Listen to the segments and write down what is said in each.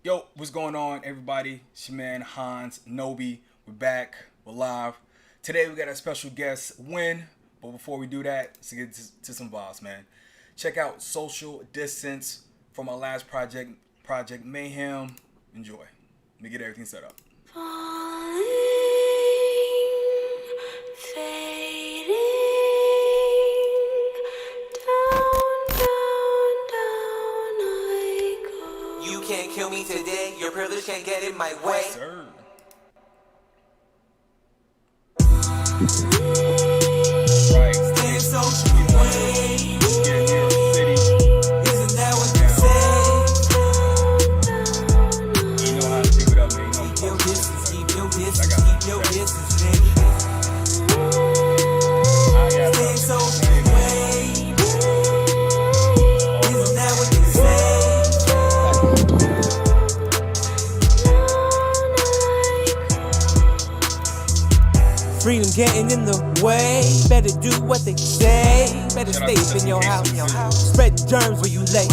Yo, what's going on, everybody? It's your man Hans Nobi. We're back. We're live. Today we got a special guest, Win. But before we do that, let's get to some vibes, man. Check out Social Distance from our last project, Project Mayhem. Enjoy. Let me get everything set up. Falling, fading, down I go. You can't kill me today, your privilege can't get in my way. Sir. Right. Staying social way. Yeah, New York City. Isn't that what they say? You know how to pick it up, man. You know Keep your distance, keep your I distance, got keep your distance, baby. Staying social way. Isn't that what they say? Freedom getting in the way. Better do what they say. Better Shout out stay to up in your house. City. Spreading germs where you lay.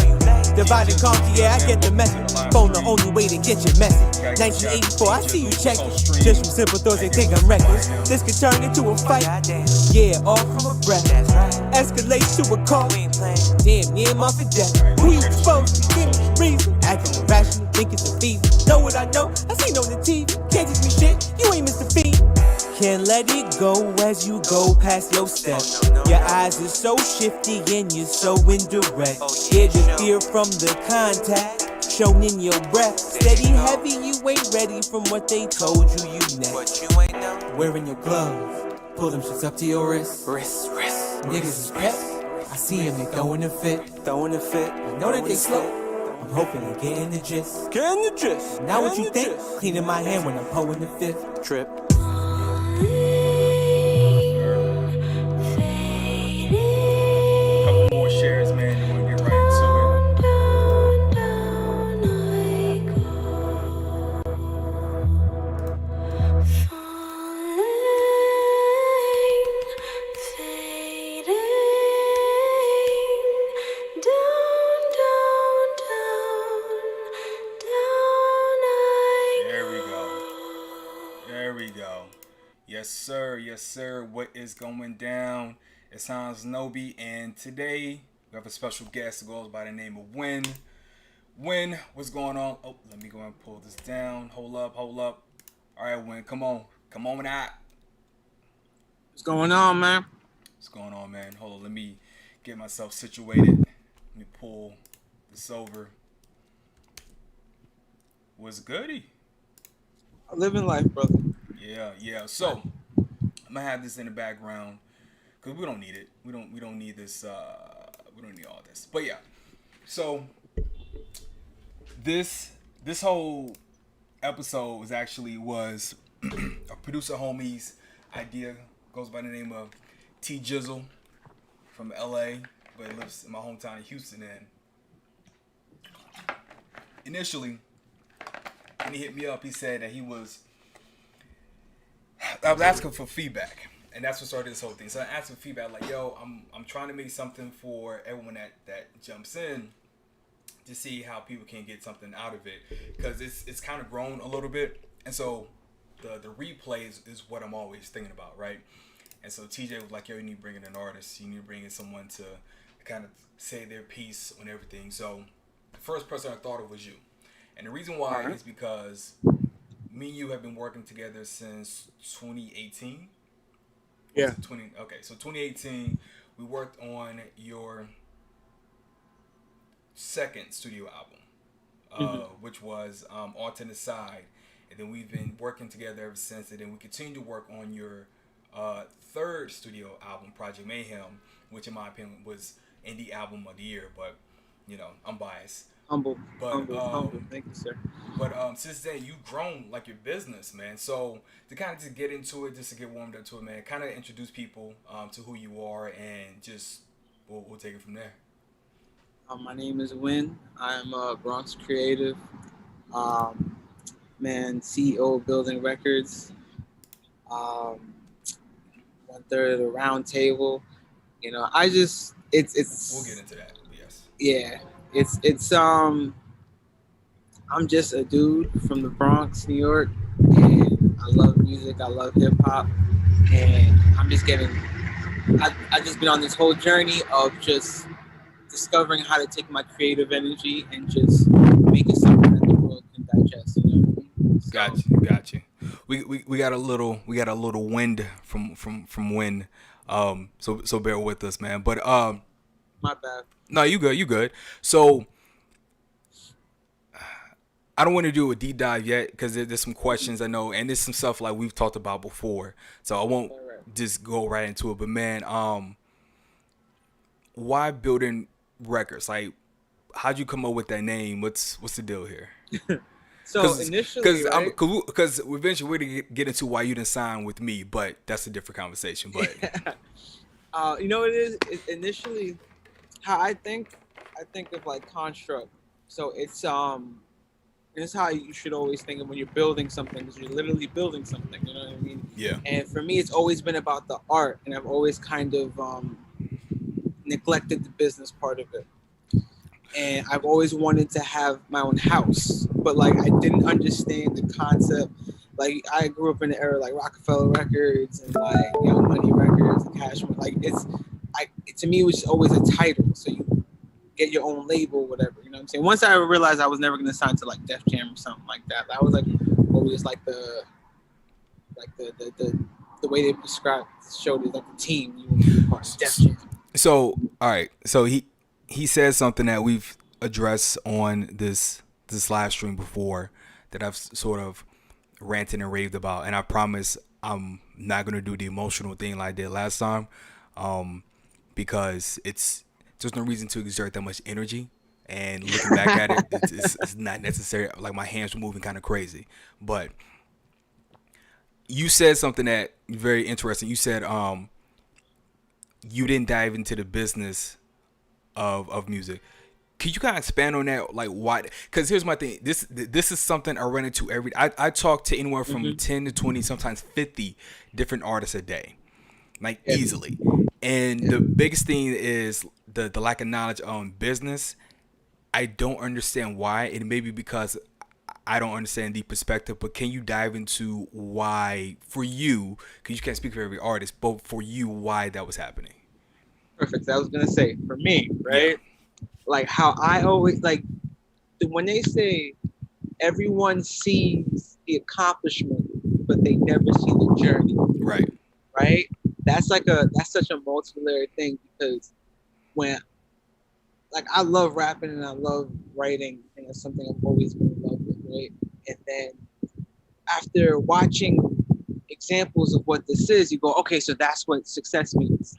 Divide and conquer, yeah, I get the message. Phone the only way to get your message. 1984, I see you checking. Just from simple thoughts, they think I'm reckless. This could turn into a fight. Yeah, all from a breath. Escalates to a call. Damn, near my for death. Who you supposed to give me reason? Acting irrational, think it's a fever. Know what I know? I seen on the TV. Can't teach me shit, you ain't Mr. Feet. Can't let it go as you go past your step. Your eyes are so shifty and you're so indirect. Scared to fear from the contact shown in your breath. Steady heavy, you ain't ready from what they told you next. Wearing your gloves, pull them shits up to your wrist. Niggas is pressed. I see them, they throwing a fit. I know that they slow. I'm hoping they getting the gist. Now what you think? Cleaning my hand when I'm pulling the fifth. Trip. Couple more shares, man. You want to get right into it. There we go. There we go. Yes, sir. Yes, sir. What is going down? It's Hans Nobi, and today we have a special guest who goes by the name of Win. Win, what's going on? Oh, let me go and pull this down. Hold up. All right, Win, come on out. What's going on, man? What's going on, man? Hold on, let me get myself situated. Let me pull this over. What's goody? I live in life, brother. Yeah. So I'm gonna have this in the background because we don't need it. We don't need this. We don't need all this. But yeah. So this whole episode was a producer homie's idea. Goes by the name of T Jizzle from LA, but he lives in my hometown of Houston. And initially, when he hit me up, he said that I was asking for feedback, and that's what started this whole thing. So I asked for feedback, like, yo, I'm trying to make something for everyone that jumps in to see how people can get something out of it, because it's kind of grown a little bit, and so the replay is what I'm always thinking about, right? And so TJ was like, yo, you need to bring in an artist, you need to bring in someone to kind of say their piece on everything. So the first person I thought of was you, and the reason why is because me and you have been working together since 2018. Yeah. So 2018, we worked on your second studio album, which was On to the Side, and then we've been working together ever since. And then we continue to work on your third studio album, Project Mayhem, which in my opinion was indie album of the year. But I'm biased. Humble. But Humble. Thank you, sir. But since then, you've grown like your business, man. So to kind of just get into it, just to get warmed up to it, man, kind of introduce people to who you are, and just we'll take it from there. My name is Win. I'm a Bronx creative. CEO of Building Records. 1/3 of the round table. It's We'll get into that. Yes. Yeah. It's I'm just a dude from the Bronx, New York, and I love music. I love hip hop, and I'm just getting. I just been on this whole journey of just discovering how to take my creative energy and just make it something that the world can digest. You know what I mean? So Got you. We got a little wind from wind. So bear with us, man. But my bad. no, you good. So I don't want to do a deep dive yet because there's some questions I know, and there's some stuff like we've talked about before. So I won't Right. just go right into it. But man, why building records? Like, how'd you come up with that name? What's the deal here? So initially, right? Because eventually we're gonna get into why you didn't sign with me, but that's a different conversation. But You know what it is? Initially, how I think of like construct. So it's it's how you should always think of when you're building something, because you're literally building something. You know what I mean? yeah, And for me, it's always been about the art, and I've always kind of neglected the business part of it. And I've always wanted to have my own house, but like I didn't understand the concept. Like I grew up in the era like Rockefeller Records and like Young Money Records and Cash Money. Like to me it was always a title, so you get your own label, whatever. You know what I'm saying? Once I realized I was never gonna sign to like Def Jam or something like that, that was like always like the way they described showed it like the team you want to be part of Def Jam. So all right, so he says something that we've addressed on this live stream before that I've sort of ranted and raved about, and I promise I'm not gonna do the emotional thing like I did last time, because there's no reason to exert that much energy. And looking back at it, it's not necessary. Like my hands were moving kind of crazy, but you said something that very interesting. You said you didn't dive into the business of music. Could you kind of expand on that? Like why? Because here's my thing. This is something I run into every. I talk to anywhere from 10 to 20, sometimes 50 different artists a day, like easily. And the biggest thing is the lack of knowledge on business. I don't understand why. It may be because I don't understand the perspective, but can you dive into why for you? Because you can't speak for every artist, but for you, why that was happening? Perfect. I was gonna say for me, right? Yeah. Like how I always like when they say everyone sees the accomplishment, but they never see the journey. Right. Right. That's such a multi-layered thing, because when like I love rapping and I love writing, and it's something I've always been in love with, right? And then after watching examples of what this is, you go, okay, so that's what success means.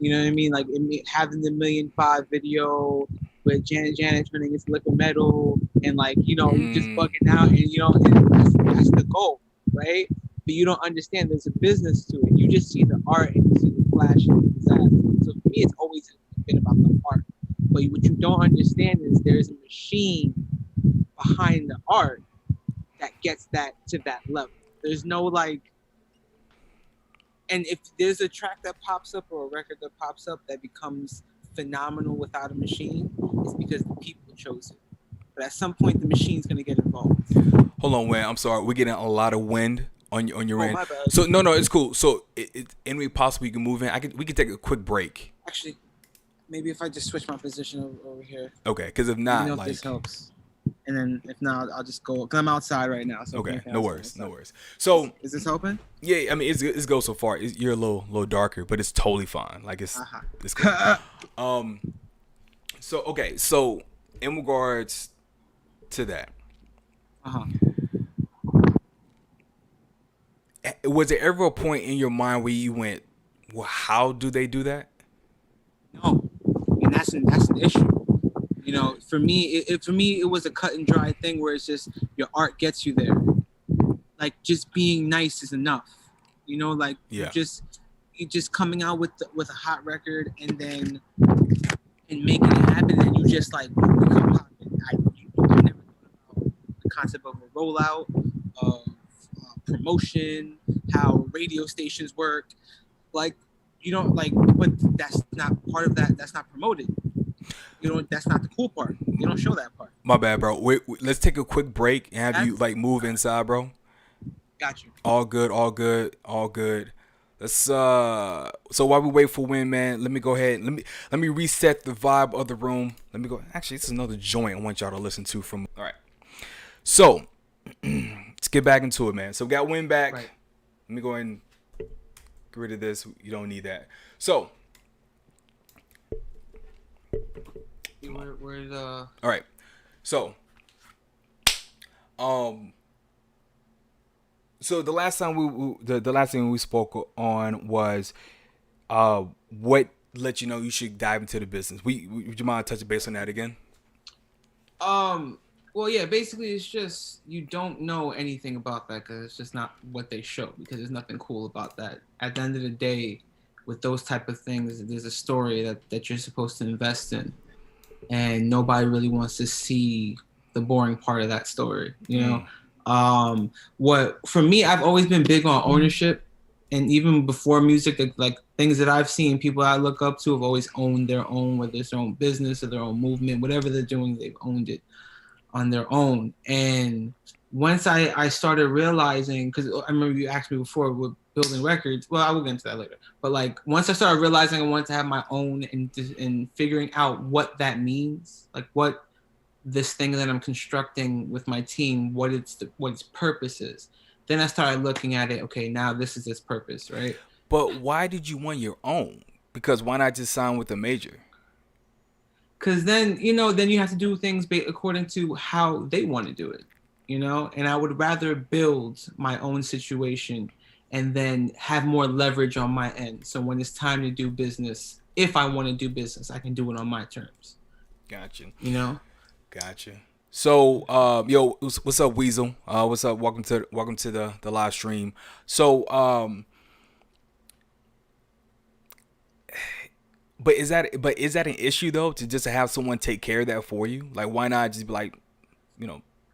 You know what I mean? Like having the 1,000,005 video with Janet turning into liquid metal, and like you just bugging out, and and that's the goal, right? But you don't understand there's a business to it. You just see the art and you see the flash and the disaster. So for me, it's always been about the art. But what you don't understand is there's a machine behind the art that gets that to that level. There's no like. And if there's a track that pops up or a record that pops up that becomes phenomenal without a machine, it's because the people chose it. But at some point, the machine's gonna get involved. Hold on, Wayne. I'm sorry. We're getting a lot of wind on your end. My bad. So no, it's cool. So any way possible you can move in. We can take a quick break. Actually, maybe if I just switch my position over here. Okay, because if not, if this helps. And then if not, I'll just go because I'm outside right now. So okay, no worries. So is this helping? Yeah, I mean it's goes so far. You're a little darker, but it's totally fine. Like it's cool. So okay, so in regards to that, was there ever a point in your mind where you went, well, how do they do that? No, and that's an issue. For me, it was a cut and dry thing where it's just your art gets you there. Like just being nice is enough. Like you just coming out with a hot record and making it happen, and you just like become popping. I never thought about the concept of a rollout, of promotion, how radio stations work. Like but that's not part of that. That's not promoted. That's not the cool part. They don't show that part. My bad, bro. Wait, let's take a quick break and have you That's- like move inside, bro. Got you. All good, all good, all good. Let's so while we wait for Win, man, let me go ahead. Let me reset the vibe of the room. Let me go. Actually, this is another joint I want y'all to listen to from. All right. So let's get back into it, man. So we got Win back. Right. Let me go ahead and get rid of this. You don't need that. So Where's all right. So So the last time the last thing we spoke on was what let you know you should dive into the business. Would you mind touching base on that again? Well, yeah, basically it's just you don't know anything about that because it's just not what they show, because there's nothing cool about that. At the end of the day, with those type of things, there's a story that you're supposed to invest in, and nobody really wants to see the boring part of that story, you know. What for me, I've always been big on ownership, and even before music, like things that I've seen, people I look up to have always owned their own, whether it's their own business or their own movement, whatever they're doing, they've owned it on their own. And once I started realizing, because I remember you asked me before with building records, well, I will get into that later, but like once I started realizing I wanted to have my own and figuring out what that means, like what this thing that I'm constructing with my team, what its purpose is, then I started looking at it, okay, now this is its purpose, right? But why did you want your own? Because why not just sign with a major? Because then you have to do things according to how they want to do it, and I would rather build my own situation and then have more leverage on my end, so when it's time to do business, if I want to do business, I can do it on my terms. Gotcha. Gotcha. So yo, what's up, Weasel? What's up? Welcome to the live stream. So But is that an issue though, to just have someone take care of that for you? Like, why not just be like,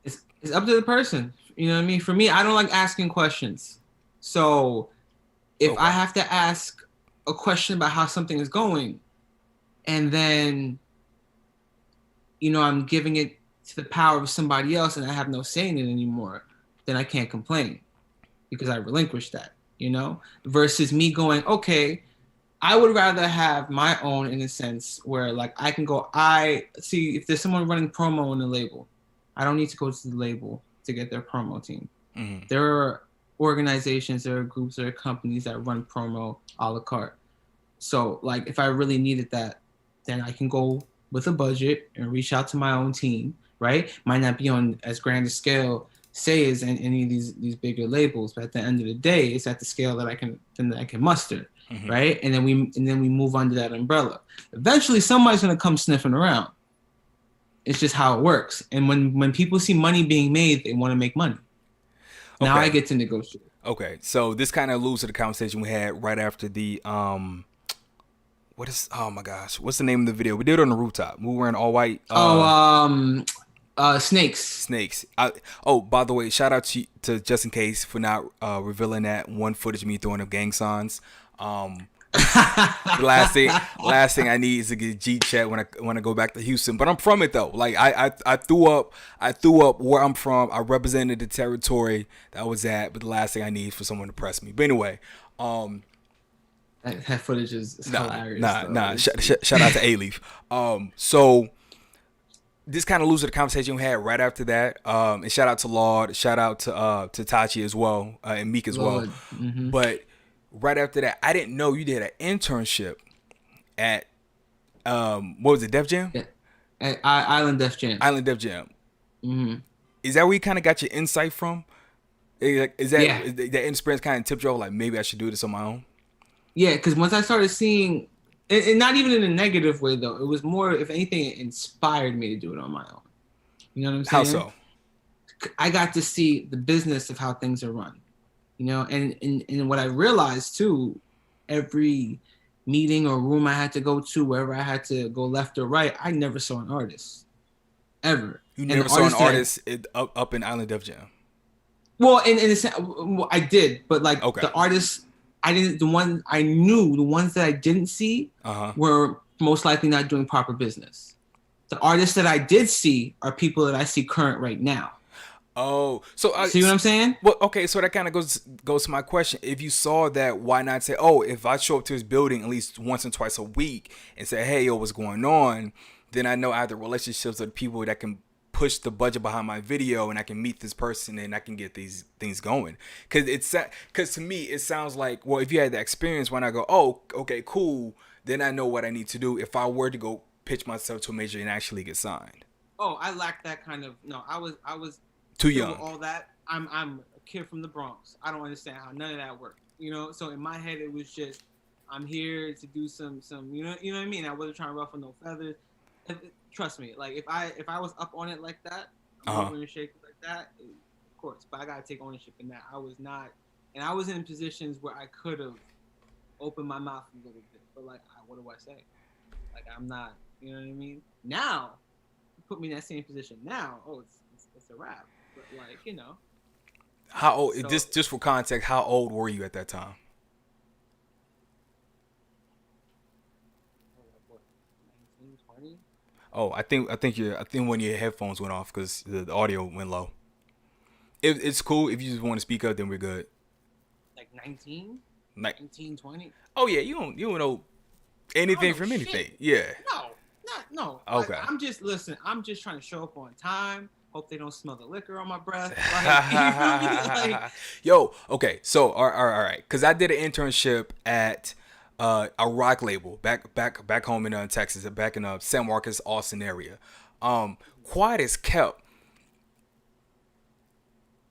It's up to the person. You know what I mean? For me, I don't like asking questions. So if I have to ask a question about how something is going, and then I'm giving it to the power of somebody else and I have no say in it anymore, then I can't complain because I relinquished that, versus me going, okay, I would rather have my own, in a sense where like I can go, see if there's someone running promo on the label, I don't need to go to the label to get their promo team. Mm-hmm. There are organizations, there are groups, there are companies that run promo a la carte. So like if I really needed that, then I can go with a budget and reach out to my own team, right? Might not be on as grand a scale, say, as in any of these bigger labels, but at the end of the day, it's at the scale that I can muster. Mm-hmm. Right, and then we move under that umbrella. Eventually, somebody's gonna come sniffing around. It's just how it works. And when people see money being made, they want to make money. Now I get to negotiate. Okay, so this kind of alludes to the conversation we had right after the oh my gosh, what's the name of the video? We did it on the rooftop. We were wearing all white. Snakes. By the way, shout out to just in case for not revealing that one footage of me throwing up gang signs. The last thing I need is to get G chat when I go back to Houston. But I'm from it though. Like I threw up where I'm from. I represented the territory that I was at. But the last thing I need is for someone to press me. But anyway, that footage is hilarious. Shout out to A-Leaf. So this kind of loses the conversation we had right after that. And shout out to Lord. Shout out to Tachi as well, and Meek as well. Mm-hmm. But right after that, I didn't know you did an internship at what was it, Def Jam? Yeah. At Island Def Jam. Mm-hmm. Is that where you kind of got your insight from? Is that experience kind of tipped you off, like maybe I should do this on my own? Yeah, because once I started seeing, and not even in a negative way though, it was more, if anything, it inspired me to do it on my own. You know what I'm saying? How so? I got to see the business of how things are run. And what I realized too, every meeting or room I had to go to, wherever I had to go left or right, I never saw an artist. Ever. You never saw an artist up in Island Def Jam? Well, in a sense, I did, but like the artists, the ones I knew, the ones that I didn't see were most likely not doing proper business. The artists that I did see are people that I see current right now. Oh, so See what I'm saying? Well, okay, so that kind of goes to my question. If you saw that, why not say, oh, if I show up to his building at least once or twice a week and say, hey, yo, what's going on? Then I know I have the relationships with people that can push the budget behind my video, and I can meet this person and I can get these things going. Because to me, it sounds like, well, if you had that experience, when I go, oh, okay, cool, then I know what I need to do if I were to go pitch myself to a major and actually get signed. Oh, I lacked that kind of. No, I was too young. All that. I'm a kid from the Bronx. I don't understand how none of that worked. You know, so in my head it was just, I'm here to do some you know what I mean. I wasn't trying to ruffle no feathers. Trust me, like if I was up on it like that, moving and shaking like that, of course. But I gotta take ownership in that. I was not, and I was in positions where I could have opened my mouth a little bit, but like, what do I say? Like I'm not, you know what I mean. Now, put me in that same position. Now, it's a wrap. But like, you know. How old? So, just for context, how old were you at that time? 19, 20. Oh, I think when your headphones went off because the audio went low. It's cool if you just want to speak up, then we're good. Like 19, 20. Oh yeah, you don't know anything from anything. Yeah. No. Okay. Like, I'm just trying to show up on time. Hope they don't smell the liquor on my breath. Like, yo, okay, so all right, because I did an internship at a rock label back home in Texas, back in San Marcos, Austin area. Quiet as kept.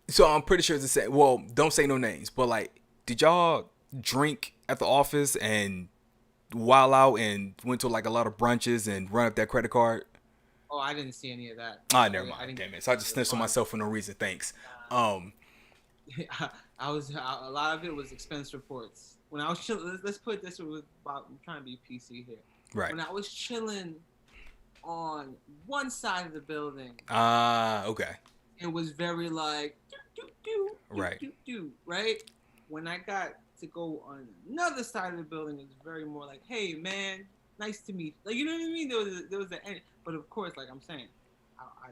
So I'm pretty sure it's the same. Well, don't say no names, but like, did y'all drink at the office and wild out and went to like a lot of brunches and run up that credit card? Oh, I didn't see any of that. Never mind. Damn it. So I just snitched on myself for no reason. Thanks. I was a lot of it was expense reports. When I was chilling, let's put it this way, I'm trying to be PC here. Right. When I was chilling on one side of the building. Okay. It was very like right? When I got to go on another side of the building, it was very more like, hey man, nice to meet you. Like, you know what I mean? There was the end. But of course, like I'm saying, I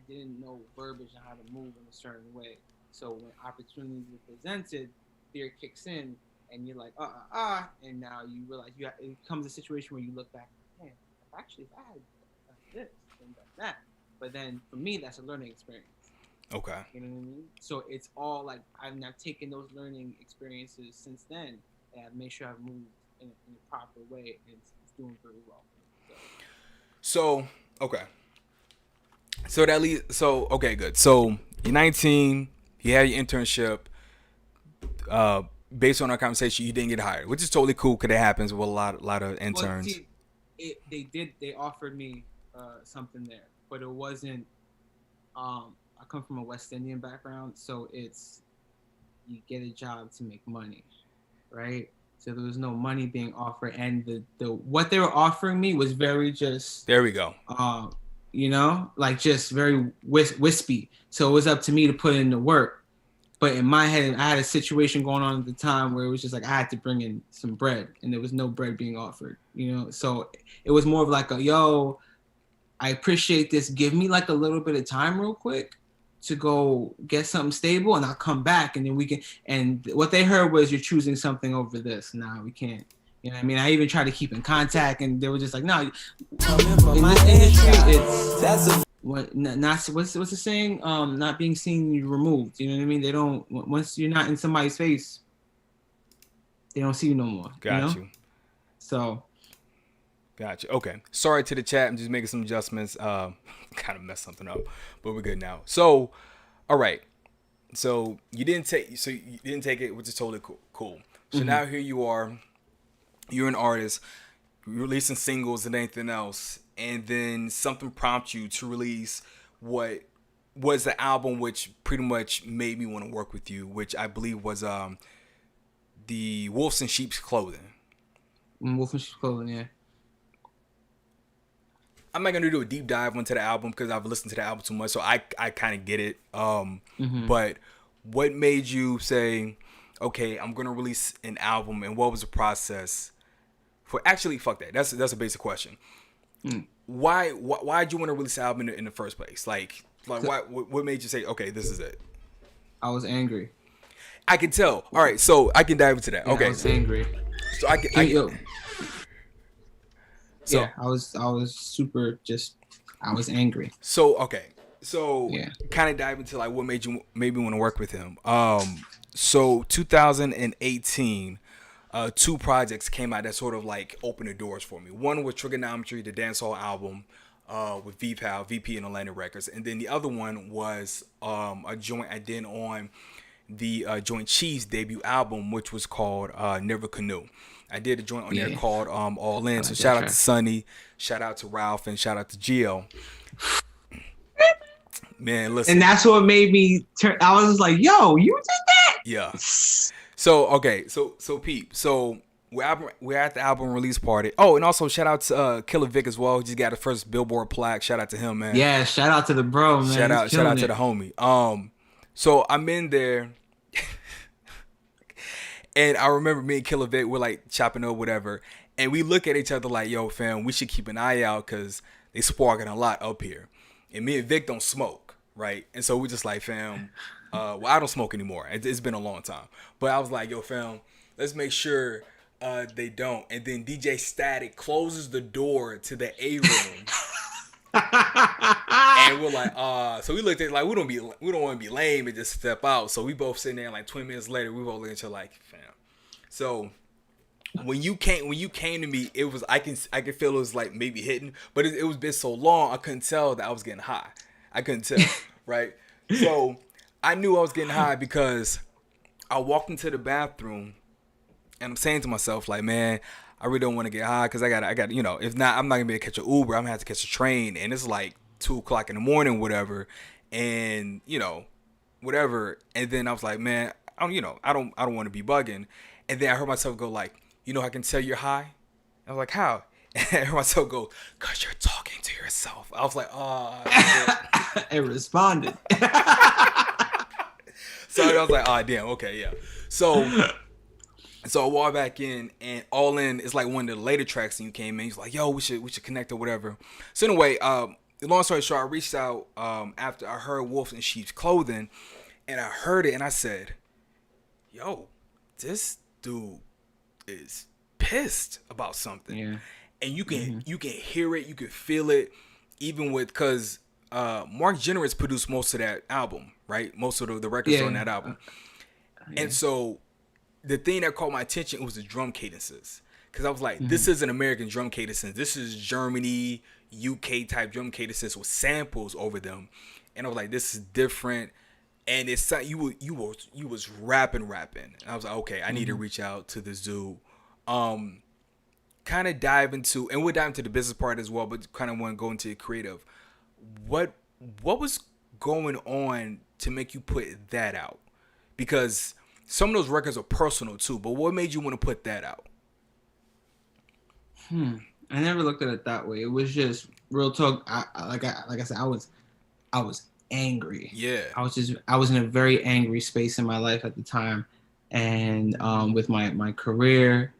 didn't know verbiage and how to move in a certain way. So when opportunities were presented, fear kicks in, and you're like, and now you realize it becomes a situation where you look back, man, if I had done this and done that. But then for me, that's a learning experience. Okay. You know what I mean? So it's all like I've taken those learning experiences since then, and I've made sure I've moved in a proper way, and it's doing very well. So okay. Okay, good. So you're 19. You had your internship. Based on our conversation, you didn't get hired, which is totally cool because it happens with a lot of interns. Well, see, they offered me something there, but it wasn't. I come from a West Indian background, so it's you get a job to make money, right? So there was no money being offered, and the what they were offering me was very just. There we go. You know, like just very wispy. So it was up to me to put in the work. But in my head, I had a situation going on at the time where it was just like I had to bring in some bread, and there was no bread being offered. You know, so it was more of like yo, I appreciate this. Give me like a little bit of time, real quick, to go get something stable, and I'll come back, and then we can. And what they heard was you're choosing something over this. Nah, we can't. You know what I mean? I even tried to keep in contact, and they were just like, no. In this industry, it's what's the saying? Not being seen, you're removed. You know what I mean? They don't. Once you're not in somebody's face, they don't see you no more. Got you. So. Gotcha. Okay. Sorry to the chat. I'm just making some adjustments. Kind of messed something up, but we're good now. So, all right. So you didn't take it, which is totally cool. So now here you are. You're an artist. You're releasing singles and anything else, and then something prompts you to release what was the album which pretty much made me want to work with you, which I believe was the Wolves in Sheep's Clothing. Wolf in Sheep's Clothing, yeah. I'm not gonna do a deep dive into the album because I've listened to the album too much, so I kind of get it. But what made you say, okay, I'm gonna release an album, and what was the process for? Actually, fuck that. That's a basic question. why'd you want to release the album in the first place? Like what made you say, okay, this is it? I was angry. I can tell. All right, so I can dive into that. Yeah, Okay, I was angry. So I can. So, yeah, I was super just. I was angry. So okay, so Yeah. kind of dive into like what made you maybe want to work with him. So 2018, two projects came out that sort of like opened the doors for me. One was Trigonometry, the dancehall album, with VP and Atlantic Records, and then the other one was a joint I did on the Joint Chiefs debut album, which was called Never Canoe. I did a joint on there called All In. So shout out to Sonny, shout out to Ralph, and shout out to Gio. Man, listen. And that's what made me turn. I was like, "Yo, you did that?" Yeah. So okay, so Pete. So we're at the album release party. Oh, and also shout out to Killer Vic as well. He just got his first Billboard plaque. Shout out to him, man. Yeah, shout out to the bro, man. Shout out to the homie. So I'm in there, and I remember me and Killer Vic were like chopping up whatever, and we look at each other like, "Yo, fam, we should keep an eye out because they sparking a lot up here." And me and Vic don't smoke, right? And so we just like, fam. Well, I don't smoke anymore. It's been a long time, but I was like, "Yo, fam, let's make sure they don't." And then DJ Static closes the door to the A room. And we're like, so we looked at it like we don't want to be lame and just step out. So we both sitting there, like 20 minutes later, we both looking at each other like, fam. So when you came to me, it was I can feel it was like maybe hitting, but it was been so long I couldn't tell that I was getting high. I couldn't tell, right? So I knew I was getting high because I walked into the bathroom and I'm saying to myself like, man, I really don't want to get high because I got if not, I'm not gonna be able to catch an Uber. I'm gonna have to catch a train, and it's like 2:00 in the morning, whatever, and whatever. And then I was like, man, I don't want to be bugging. And then I heard myself go like, I can tell you're high. I was like, how? And I heard myself go, cause you're talking to yourself. I was like, it responded. So I was like, damn, okay, yeah. So I walked back in, and All In is like one of the later tracks, and you came in. He's like, yo, we should connect or whatever. So anyway, long story short, I reached out after I heard Wolves in Sheep's Clothing, and I heard it, and I said, yo, this dude is pissed about something. Yeah. And you can hear it, you can feel it, even with because Mark Generous produced most of that album, right? Most of the records on that album. And so the thing that caught my attention was the drum cadences. Because I was like, this isn't American drum cadences. This is Germany, UK type drum cadences with samples over them. And I was like, this is different. And it's you was rapping. And I was like, okay, I need to reach out to this dude. Kind of dive into, and we'll dive into the business part as well, but kind of want to go into the creative. What was going on to make you put that out? Because some of those records are personal too, but what made you want to put that out? I never looked at it that way. It was just real talk. Like I said, I was angry. Yeah. I was in a very angry space in my life at the time, and with my career,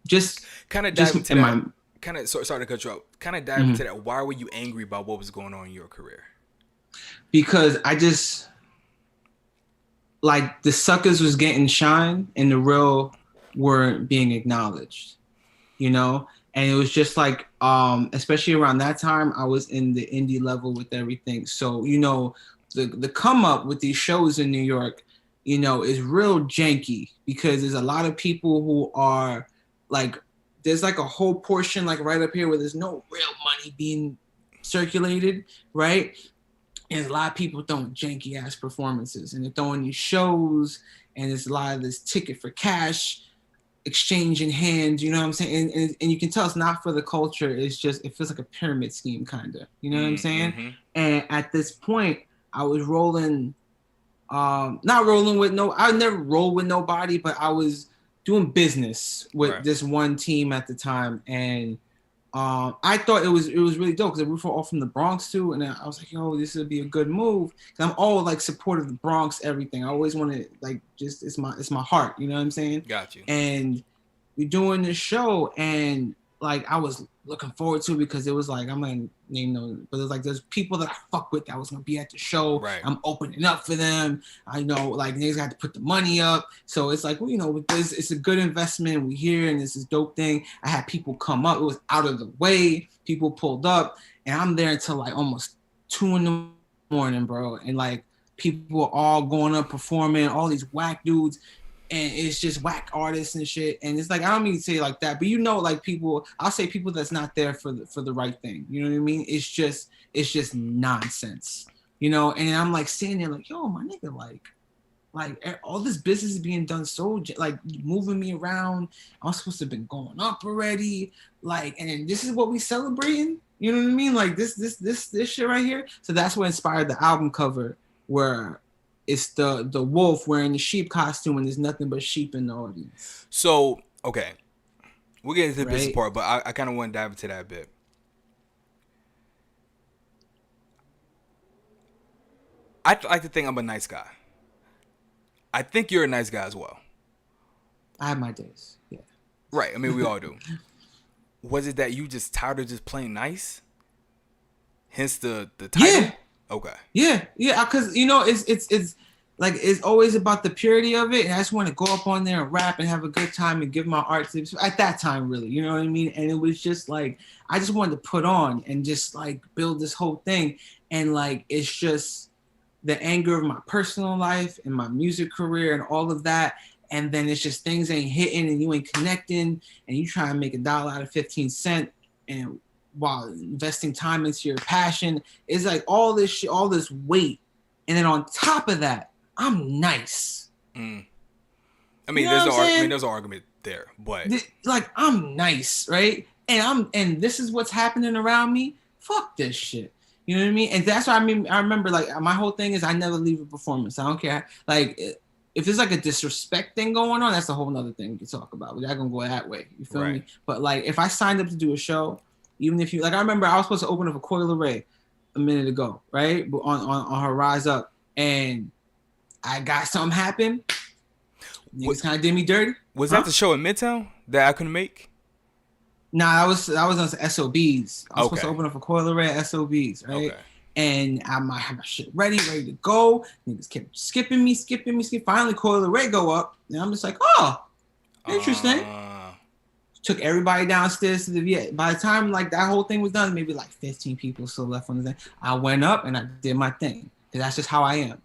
just kind of dive into that. Sorry to cut you off. Kind of dive into that. Why were you angry about what was going on in your career? Because I just like the suckers was getting shine and the real weren't being acknowledged, and it was just like especially around that time I was in the indie level with everything, so the come up with these shows in New York is real janky because there's a lot of people who are like, there's like a whole portion like right up here where there's no real money being circulated, right? And a lot of people throwing janky ass performances, and they're throwing these shows, and there's a lot of this ticket for cash exchange in hand, you know what I'm saying? And you can tell it's not for the culture. It's just, it feels like a pyramid scheme kind of, you know what I'm saying? And at this point I was rolling, I never roll with nobody, but I was doing business with this one team at the time. And I thought it was really dope because we were all from the Bronx too, and I was like, yo, this would be a good move. I'm all like supportive of the Bronx, everything. I always want to like just it's my heart, you know what I'm saying? Got you. And we're doing this show, and like I was looking forward to it because it was like, I'm like, you know, but it was like there's people that I fuck with that was gonna be at the show. Right. I'm opening up for them. I know like niggas got to put the money up. So it's like, well, you know, with this, it's a good investment. We here and this is dope thing. I had people come up. It was out of the way. People pulled up and I'm there until like almost 2 a.m, bro. And like people are all going up performing, all these whack dudes. And it's just whack artists and shit. And it's like, I don't mean to say it like that, but you know, like people, I'll say people that's not there for the right thing. You know what I mean? It's just nonsense, you know? And I'm like sitting there like, yo, my nigga, like all this business is being done so like moving me around. I'm supposed to have been going up already. Like, and this is what we celebrating. You know what I mean? Like this shit right here. So that's what inspired the album cover where it's the wolf wearing the sheep costume and there's nothing but sheep in the audience. So, okay. We'll get into the business Right. part, but I kind of want to dive into that a bit. I like to think I'm a nice guy. I think you're a nice guy as well. I have my days. Yeah. Right. I mean, we all do. Was it that you just tired of just playing nice? Hence the title? Yeah. Okay. Yeah. Because you know, it's like it's always about the purity of it, and I just want to go up on there and rap and have a good time and give my art tips at that time, really. You know what I mean? And it was just like I just wanted to put on and just like build this whole thing, and like it's just the anger of my personal life and my music career and all of that. And then it's just things ain't hitting and you ain't connecting and you try and make $1 out of 15 cents and while investing time into your passion. It's like all this shit, all this weight. And then on top of that, I'm nice. Mm. I mean, You know there's an argument there, but like I'm nice, right? And this is what's happening around me. Fuck this shit. You know what I mean? And that's what I mean. I remember like my whole thing is I never leave a performance. I don't care. Like if there's like a disrespect thing going on, that's a whole nother thing to talk about. We're not gonna go that way. You feel me? But like if I signed up to do a show, even if you like, I remember I was supposed to open up a Coil Ray a minute ago, right? On her Rise Up, and I got something happen. Niggas kind of did me dirty. Was that the show in Midtown that I couldn't make? Nah, I was on SOBs. I was supposed to open up a Coil Ray at SOBs, right? Okay. And I might have my shit ready to go. Niggas kept skipping me. Finally, Coil Ray go up, and I'm just like, oh, interesting. Took everybody downstairs to the VA. By the time like that whole thing was done, maybe like 15 people still left on the thing. I went up and I did my thing. Cause that's just how I am.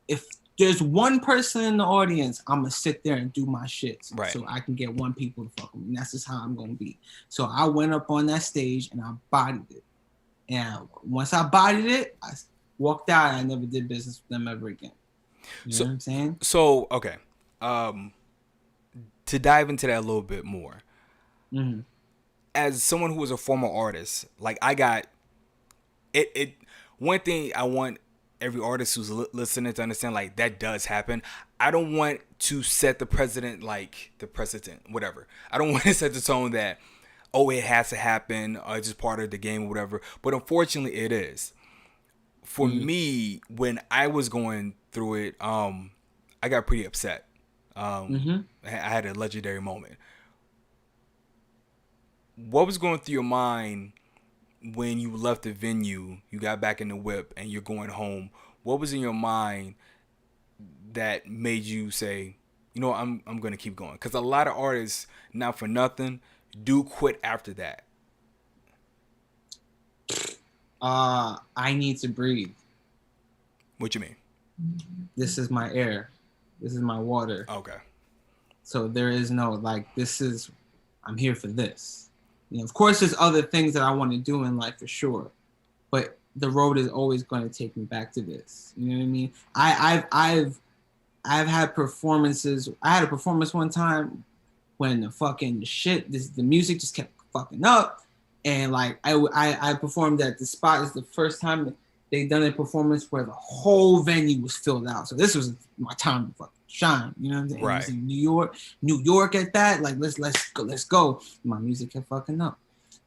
If there's one person in the audience, I'm gonna sit there and do my shit, so I can get one people to fuck with me. And that's just how I'm gonna be. So I went up on that stage and I bodied it. And once I bodied it, I walked out and I never did business with them ever again. You know what I'm saying? So okay, to dive into that a little bit more, as someone who was a former artist, like I got it. One thing I want every artist who's listening to understand, like that does happen. I don't want to set the precedent, whatever. I don't want to set the tone that, oh, it has to happen, or it's just part of the game or whatever. But unfortunately, it is. For me, when I was going through it, I got pretty upset. I had a legendary moment. What was going through your mind when you left the venue, you got back in the whip, and you're going home? What was in your mind that made you say, you know, I'm going to keep going? Because a lot of artists, not for nothing, do quit after that. I need to breathe. What you mean? This is my air. This is my water. Okay. So there is no I'm here for this. You know, of course, there's other things that I want to do in life for sure, but the road is always going to take me back to this. You know what I mean? I've had performances. I had a performance one time when the music just kept fucking up, and like I performed at the spot. It's the first time they done a performance where the whole venue was filled out. So this was my time to fucking shine. You know what I'm saying? Right. It was in New York at that. Like let's go. My music kept fucking up,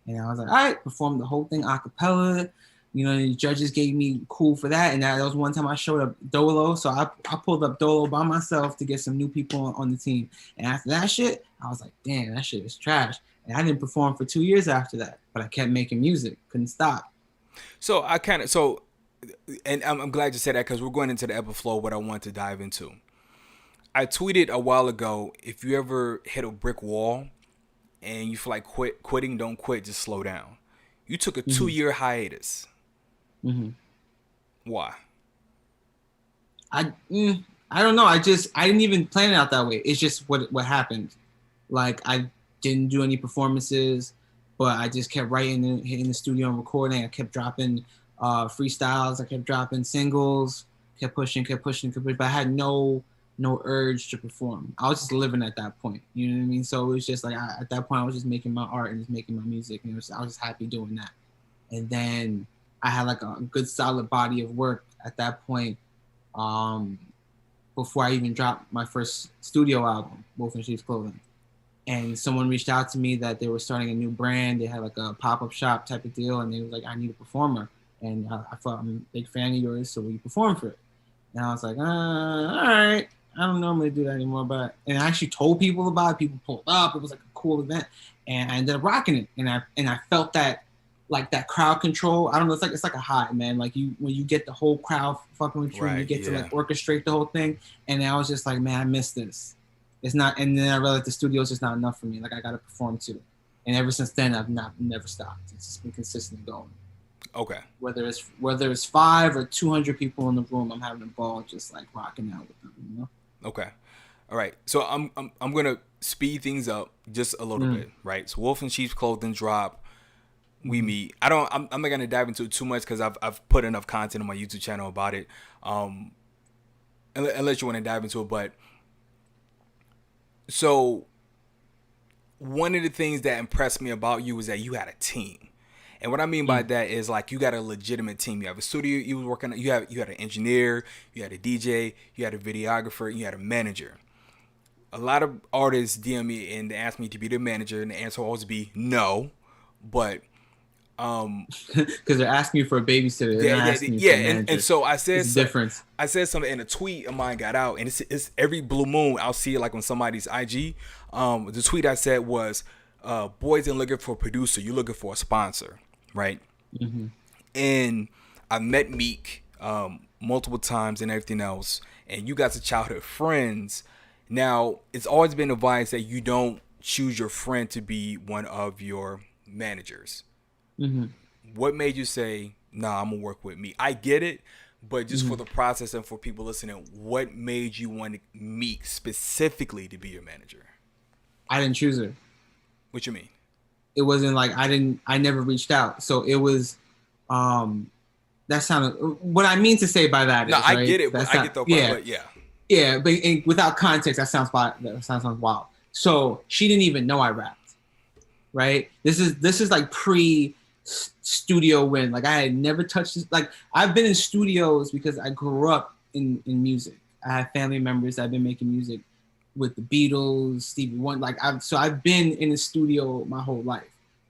and I was like, all right, performed the whole thing a cappella. You know, the judges gave me cool for that. And that was one time I showed up Dolo. So I pulled up Dolo by myself to get some new people on the team. And after that shit, I was like, damn, that shit is trash. And I didn't perform for 2 years after that, but I kept making music, couldn't stop. So and I'm glad you said that because we're going into the ebb and flow of what I want to dive into. I tweeted a while ago, if you ever hit a brick wall and you feel like quitting, don't quit, just slow down. You took a 2-year hiatus. Mm-hmm. Why? I don't know. I didn't even plan it out that way. It's just what happened. Like I didn't do any performances, but I just kept writing in the studio and recording. I kept dropping freestyles. I kept dropping singles. Kept pushing. But I had no urge to perform. I was just living at that point. You know what I mean? So it was just like at that point I was just making my art and just making my music, and I was just happy doing that. And then I had like a good solid body of work at that point. Before I even dropped my first studio album, Wolf in Sheep's Clothing. And someone reached out to me that they were starting a new brand. They had like a pop-up shop type of deal. And they was like, I need a performer. And I thought, I'm a big fan of yours, so will you perform for it? And I was like, all right. I don't normally do that anymore. And I actually told people about it. People pulled up. It was like a cool event. And I ended up rocking it. And I felt that, like that crowd control. I don't know. It's like a high, man. Like when you get the whole crowd fucking with you, and you get to like orchestrate the whole thing. And I was just like, man, I miss this. It's not. And then I realized the studio's just not enough for me. Like I got to perform too. And ever since then, I've never stopped. It's just been consistently going. Okay. Whether it's 5 or 200 people in the room, I'm having a ball, just like rocking out with them. You know. Okay. All right. So I'm gonna speed things up just a little bit, right? So Wolf in Sheep's Clothing drop. We meet. I'm not gonna dive into it too much because I've put enough content on my YouTube channel about it. Unless you want to dive into it, but so one of the things that impressed me about you is that you had a team, and what I mean by that is like you got a legitimate team. You have a studio you was working. You had an engineer, you had a DJ, you had a videographer, you had a manager. A lot of artists DM me and they ask me to be their manager, and the answer will always be no, but because they're asking you for a babysitter. And so I said difference. I said something in a tweet of mine got out, and it's every blue moon I'll see it like on somebody's IG. The tweet I said was, "Boys ain't looking for a producer, you're looking for a sponsor, right?" Mm-hmm. And I met Meek multiple times and everything else, and you guys are childhood friends. Now it's always been advised that you don't choose your friend to be one of your managers. Mm-hmm. What made you say, nah, I'm gonna work with me? I get it, but just for the process and for people listening, what made you want Meek specifically to be your manager? I didn't choose her. What you mean? It wasn't like I never reached out. So it was that sounded, what I mean to say by that is, I right? get it, but I get the part, but yeah. Yeah, but without context, that sounds wild. So she didn't even know I rapped, right? This is like pre-studio when, like, I had never touched this. Like, I've been in studios because I grew up in music. I have family members that have been making music with the Beatles, Stevie Wonder. I've been in the studio my whole life,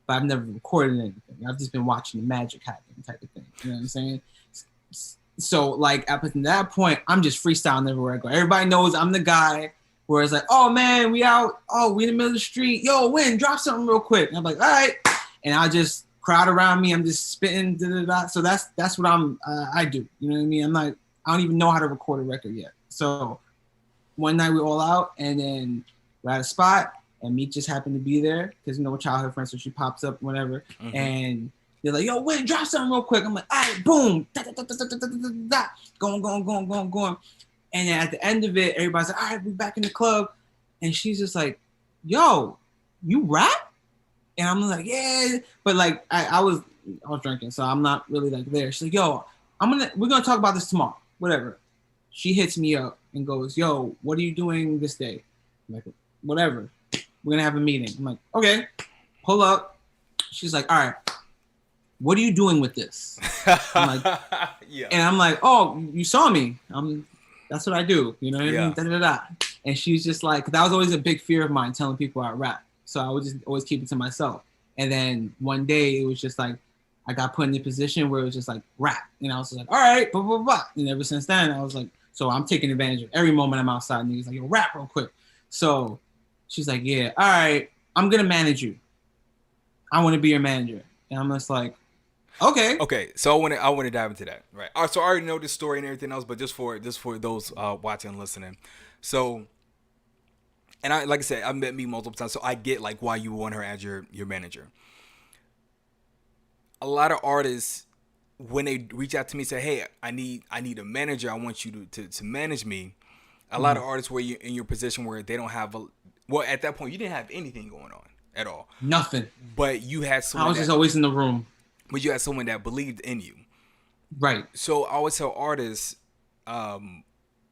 but I've never recorded anything. I've just been watching the magic happen type of thing. You know what I'm saying? So, like, up to that point, I'm just freestyling everywhere I go. Everybody knows I'm the guy where it's like, oh, man, we out. Oh, we in the middle of the street. Yo, Win, drop something real quick. And I'm like, all right. And I'll just crowd around me. I'm just spitting. Da-da-da. So that's what I do. You know what I mean? I don't even know how to record a record yet. So one night we all out, and then we're at a spot, and Meek just happened to be there because, you know, we're childhood friends, so she pops up, whatever. Mm-hmm. And they're like, yo, wait, drop something real quick. I'm like, all right, boom. Da, da, da, da, da, da, da, da. Going. And then at the end of it, everybody's like, all right, we're back in the club. And she's just like, yo, you rap? And I'm like, yeah. But, like, I was drinking, so I'm not really, like, there. She's like, yo, we're going to talk about this tomorrow. Whatever. She hits me up and goes, yo, what are you doing this day? I'm like, whatever. We're going to have a meeting. I'm like, okay. Pull up. She's like, all right. What are you doing with this? I'm like, yeah. And I'm like, oh, you saw me. That's what I do. You know what I mean? Da, da, da. And she's just like, that was always a big fear of mine, telling people I rap. So I would just always keep it to myself. And then one day it was just like, I got put in a position where it was just like rap. And I was just like, all right, blah, blah, blah. And ever since then, I was like, so I'm taking advantage of every moment I'm outside. And he's like, yo, rap real quick. So she's like, yeah, all right, I'm going to manage you. I want to be your manager. And I'm just like, okay. Okay, so I want to dive into that, right? So I already know this story and everything else, but just for those watching and listening, so and I like I said, I've met me multiple times, so I get like why you want her as your manager. A lot of artists, when they reach out to me and say, "Hey, I need a manager. I want you to manage me." A lot of artists where you're in your position where they don't have well, at that point you didn't have anything going on at all, Nothing. but you had someone. I was just always in the room. But you had someone that believed in you. Right. So I always tell artists,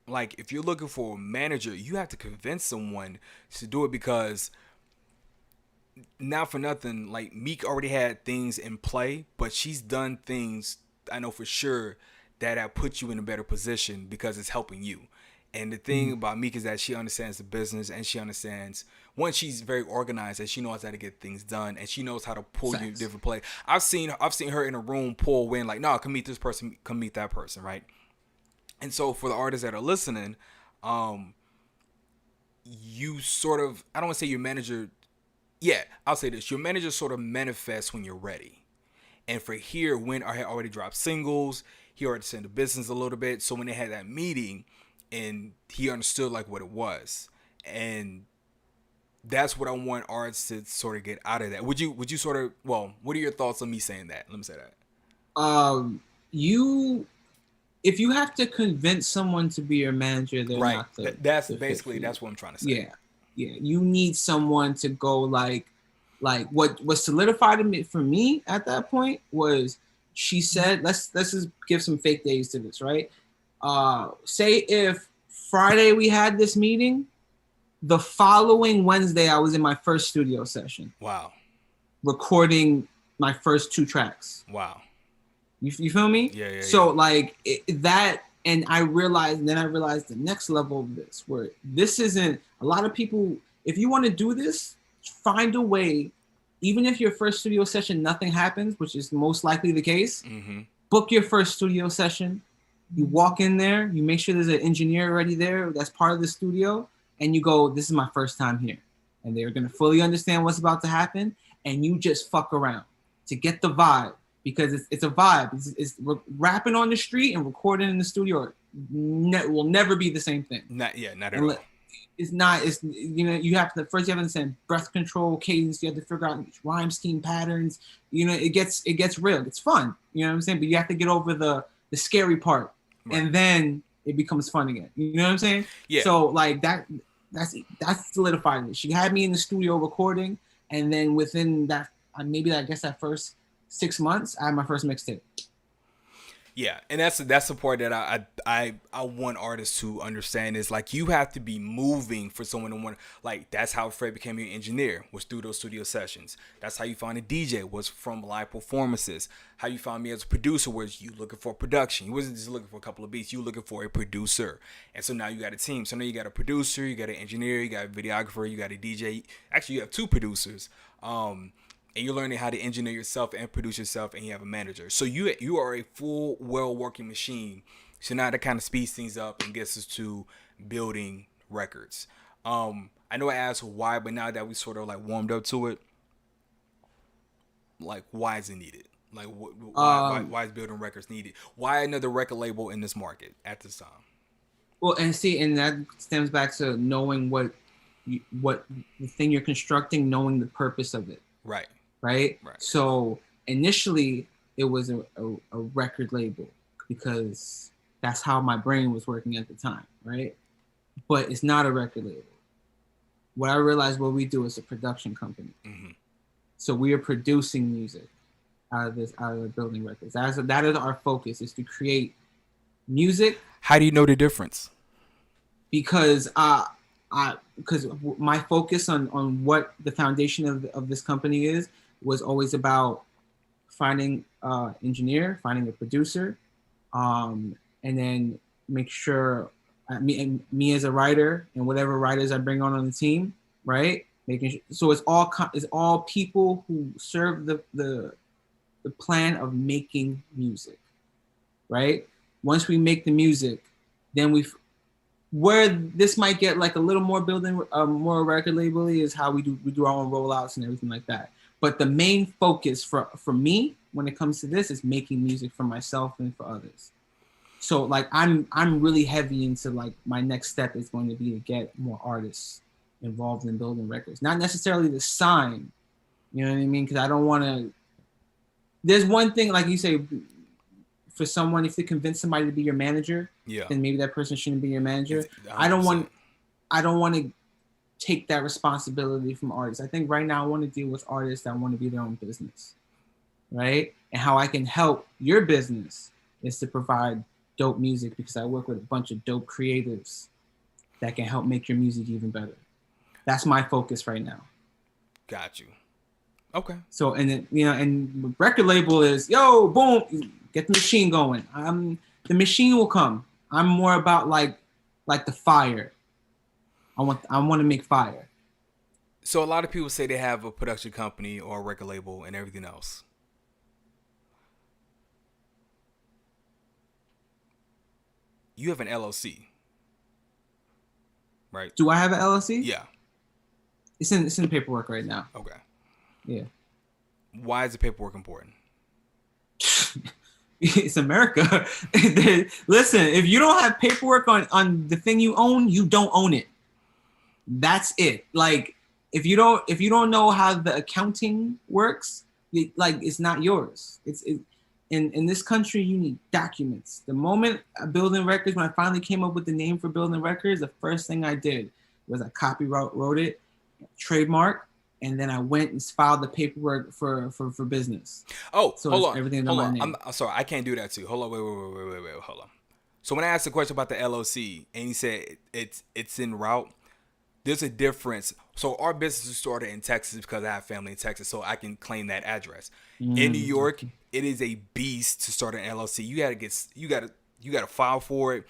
like if you're looking for a manager, you have to convince someone to do it, because not for nothing, like Meek already had things in play, but she's done things I know for sure that have put you in a better position because it's helping you. And the thing about Meek is that she understands the business, and she understands, one, she's very organized, and she knows how to get things done, and she knows how to pull you different play. I've seen her in a room pull when, like, no, come meet this person, come meet that person, right? And so for the artists that are listening, you sort of, I don't want to say your manager, yeah, I'll say this, your manager sort of manifests when you're ready. And for here, when I had already dropped singles, he already sent the business a little bit, so when they had that meeting, and he understood like what it was, and that's what I want artists to sort of get out of that. Would you sort of, well, what are your thoughts on me saying that? Let me say that. If you have to convince someone to be your manager, they're right. not the, that's the basically that's what I'm trying to say. Yeah. You need someone to go like what solidified for me at that point was, she said, let's just give some fake days to this, right? Say if Friday we had this meeting, the following Wednesday I was in my first studio session. Wow. Recording my first 2 tracks. Wow. You feel me? Yeah. So like that, and I realized the next level of this, where this isn't, a lot of people, if you want to do this, find a way, even if your first studio session nothing happens, which is most likely the case, book your first studio session. You walk in there, you make sure there's an engineer already there that's part of the studio, and you go, this is my first time here. And they're going to fully understand what's about to happen, and you just fuck around to get the vibe, because it's a vibe. It's rapping on the street and recording in the studio will never be the same thing. Not at all. It's not, you have to understand breath control, cadence, you have to figure out rhyme scheme patterns, it gets real, it's fun, you know what I'm saying? But you have to get over the scary part. Right. And then it becomes fun again. You know what I'm saying? Yeah. So like that's solidified it. She had me in the studio recording, and then within that, maybe I guess that first 6 months, I had my first mixtape. Yeah, and that's the part that I want artists to understand, is like you have to be moving for someone to want, like that's how Fred became your engineer, was through those studio sessions. That's how you found a DJ, was from live performances. How you found me as a producer was you looking for production. You wasn't just looking for a couple of beats, you were looking for a producer. And so now you got a team. So now you got a producer, you got an engineer, you got a videographer, you got a DJ. Actually, you have 2 producers. And you're learning how to engineer yourself and produce yourself, and you have a manager. So you are a full, well-working machine. So now that kind of speeds things up and gets us to building records. I know I asked why, but now that we sort of like warmed up to it, like why is it needed? Like why is building records needed? Why another record label in this market at this time? Well, and that stems back to knowing what the thing you're constructing, knowing the purpose of it. Right. So initially it was a record label, because that's how my brain was working at the time, right? But it's not a record label. What I realized, what we do is a production company. So we are producing music out of building records. That is our focus, is to create music. How do you know the difference? Because my focus on what the foundation of this company was always about finding an engineer, finding a producer, and then make sure me as a writer and whatever writers I bring on the team, right? Making sure, so it's all people who serve the plan of making music, right? Once we make the music, then where this might get like a little more building, more record label-y, is how we do our own rollouts and everything like that. But the main focus for me when it comes to this is making music for myself and for others. So like I'm really heavy into like my next step is going to be to get more artists involved in building records. Not necessarily to sign, you know what I mean? Because I don't want to. There's one thing, like you say, for someone, if you convince somebody to be your manager, then maybe that person shouldn't be your manager. 100%. I don't want to take that responsibility from artists. I think right now I want to deal with artists that want to be their own business, right? And how I can help your business is to provide dope music, because I work with a bunch of dope creatives that can help make your music even better. That's my focus right now. Got you. Okay. So, and then, you know, and record label is, yo, boom, get the machine going. The machine will come. I'm more about like the fire. I want to make fire. So a lot of people say they have a production company or a record label and everything else. You have an LLC, right? Do I have an LLC? Yeah. It's in the paperwork right now. Okay. Yeah. Why is the paperwork important? It's America. Listen, if you don't have paperwork on the thing you own, you don't own it. That's it. Like if you don't know how the accounting works, it's not yours. In this country, you need documents. The moment Building Records, when I finally came up with the name for Building Records, the first thing I did was I wrote it, trademark, and then I went and filed the paperwork for business. Oh, so hold on. Everything hold on. Name. I'm sorry, I can't do that too. Hold on, wait, hold on. So when I asked the question about the LLC, and he said it's en route, there's a difference. So our business started in Texas because I have family in Texas, so I can claim that address. In New York, it is a beast to start an LLC. You gotta file for it,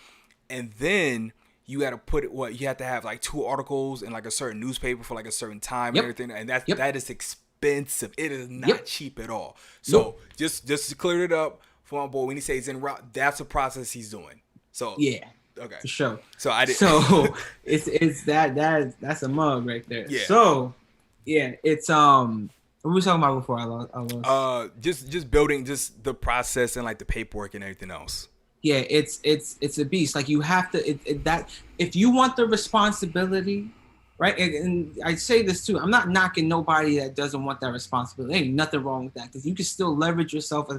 and then you gotta put it. You have to have like 2 articles in like a certain newspaper for like a certain time and everything, and that is expensive. It is not cheap at all. So just to clear it up for my boy, when he says en route, that's a process he's doing. So yeah. Okay. For sure. So I did. So it's that's a mug right there. Yeah. So yeah, it's what were we talking about before I lost? Just building just the process and like the paperwork and everything else. Yeah, it's a beast. Like you have to that if you want the responsibility, right? And I say this too. I'm not knocking nobody that doesn't want that responsibility. Ain't nothing wrong with that, because you can still leverage yourself.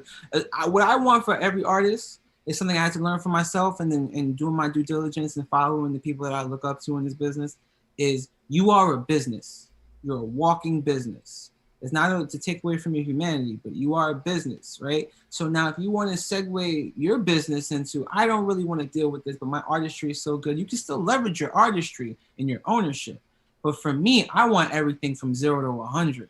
What I want for every artist. It's something I had to learn for myself, and then doing my due diligence and following the people that I look up to in this business is you are a business. You're a walking business. It's not to take away from your humanity, but you are a business, right? So now if you want to segue your business into, I don't really want to deal with this, but my artistry is so good, you can still leverage your artistry and your ownership. But for me, I want everything from 0 to 100.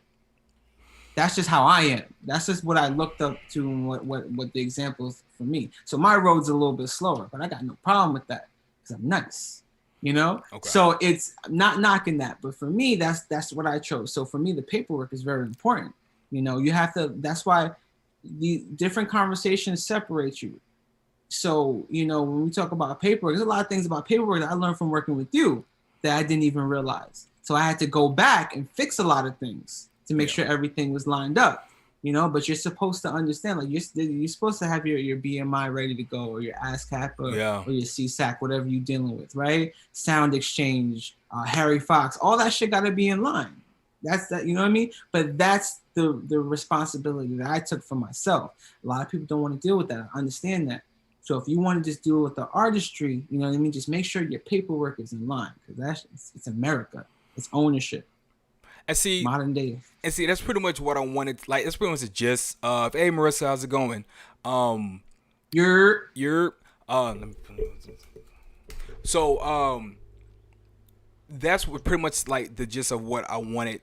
That's just how I am. That's just what I looked up to and what the examples for me. So my road's a little bit slower, but I got no problem with that because I'm nice, you know? Okay. So it's not knocking that, but for me, that's what I chose. So for me, the paperwork is very important. You know, you have to, that's why the different conversations separate you. So, you know, when we talk about paperwork, there's a lot of things about paperwork that I learned from working with you that I didn't even realize. So I had to go back and fix a lot of things to make sure everything was lined up, you know, but you're supposed to understand, like you're supposed to have your BMI ready to go, or your ASCAP or your CSAC, whatever you're dealing with, right? Sound exchange, Harry Fox, all that shit got to be in line. That's that, you know what I mean? But that's the responsibility that I took for myself. A lot of people don't want to deal with that. I understand that. So if you want to just deal with the artistry, you know what I mean? Just make sure your paperwork is in line, because it's America. It's ownership. And see, modern day. And see, that's pretty much what I wanted. Like, that's pretty much the gist of, hey, Marissa, how's it going? That's what pretty much like the gist of what I wanted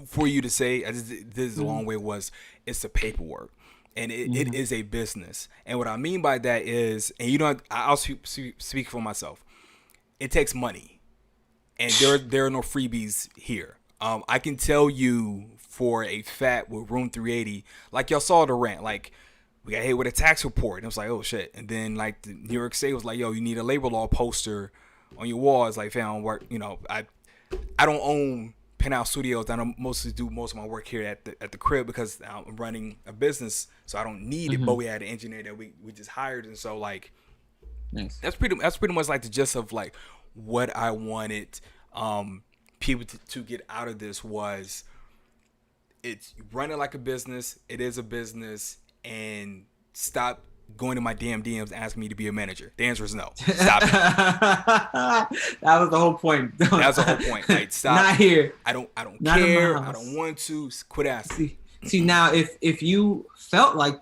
for you to say. This is a long way was, it's the paperwork. And it is a business. And what I mean by that is, and you know, I'll speak for myself. It takes money. And there are no freebies here. I can tell you for a fact with Room 380, like y'all saw the rant, like we got hit with a tax report. And it was like, oh shit. And then like the New York State was like, yo, you need a labor law poster on your wall. It's like, fam, work. You know, I don't own Penthouse Studios. I don't mostly do most of my work here at the crib because I'm running a business, so I don't need it. But we had an engineer that we just hired, and so like, Nice. that's pretty much like the gist of like what I wanted people to get out of this was it's running like a business. It is a business, and stop going to my damn DMs asking me to be a manager. The answer is no. Stop it. That was the whole point. That's the whole point. Like, stop. Not here. I don't Not in my care. house. I don't want to. Quit asking. See now, if you felt like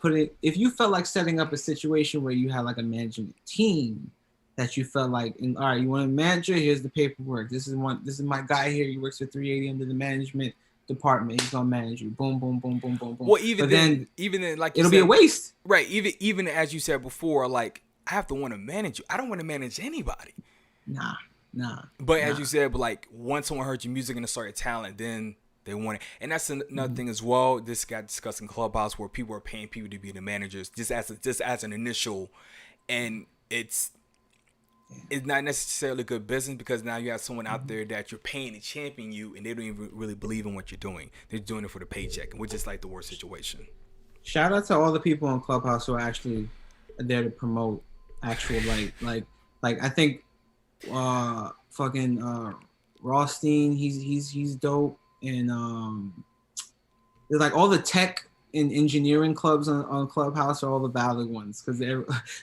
setting up a situation where you had like a management team that you felt like, all right, you want a manager? Here's the paperwork. This is my guy here. He works for 380 under the management department. He's gonna manage you. Boom, boom, boom, boom, boom, boom. Well, even then, like you it'll said, be a waste. Right. Even as you said before, like, I have to want to manage you. I don't want to manage anybody. Nah. But as you said, but like once someone heard your music and saw your talent, then they want it. And that's another thing as well. This got discussed in Clubhouse where people are paying people to be the managers just as an initial, and it's not necessarily good business because now you have someone out there that you're paying to champion you, and they don't even really believe in what you're doing. They're doing it for the paycheck, which is like the worst situation. Shout out to all the people on Clubhouse who are actually there to promote actual like I think Rothstein, he's dope, and there's like all the tech and engineering clubs on Clubhouse are all the valid ones because they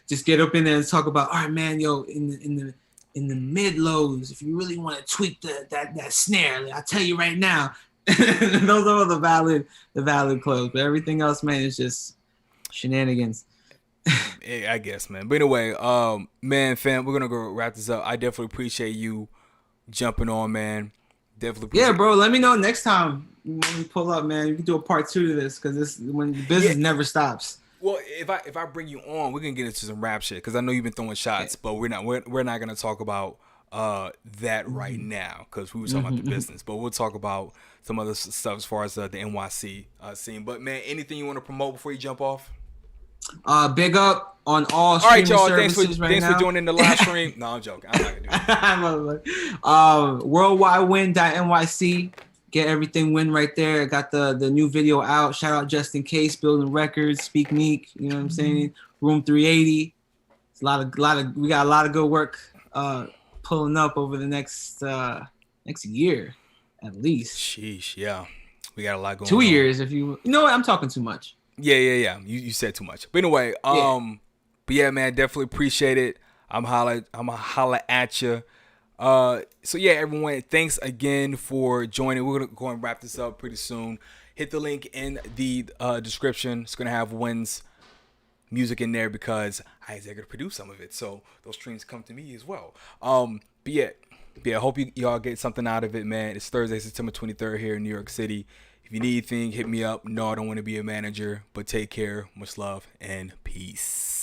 just get up in there and talk about, all right, man, yo, in the mid lows, if you really want to tweak that snare, I'll tell you right now. Those are all the valid clubs, but everything else, man, is just shenanigans. I guess, man. But anyway, man, fam, we're gonna go wrap this up. I definitely appreciate you jumping on, man. Definitely. Yeah, bro. Let me know next time when we pull up, man. We can do a part 2 to this because when the business never stops. Well, if I bring you on, we're gonna get into some rap shit because I know you've been throwing shots, but we're not gonna talk about that right now because we were talking about the business. But we'll talk about some other stuff as far as the NYC scene. But man, anything you want to promote before you jump off? Big up on all right, streaming y'all. services Thanks for joining the live stream. No, I'm joking. I'm not gonna do it. Worldwidewin.nyc. Get everything win right there. Got the new video out. Shout out Just In Case, building records. Speak Meek. You know what I'm saying? Room 380. It's we got a lot of good work pulling up over the next year at least. Sheesh, yeah. We got a lot going 2 on. years if you know what, I'm talking too much. Yeah. You said too much. But anyway, but yeah, man, definitely appreciate it. I'm holla at you. So yeah, everyone, thanks again for joining. We're gonna go and wrap this up pretty soon. Hit the link in the description. It's gonna have Wynn's music in there because I executive produce some of it, so those streams come to me as well. But yeah, hope y'all get something out of it, man. It's Thursday, September 23rd here in New York City. If you need anything, hit me up. No, I don't want to be a manager, but take care. Much love and peace.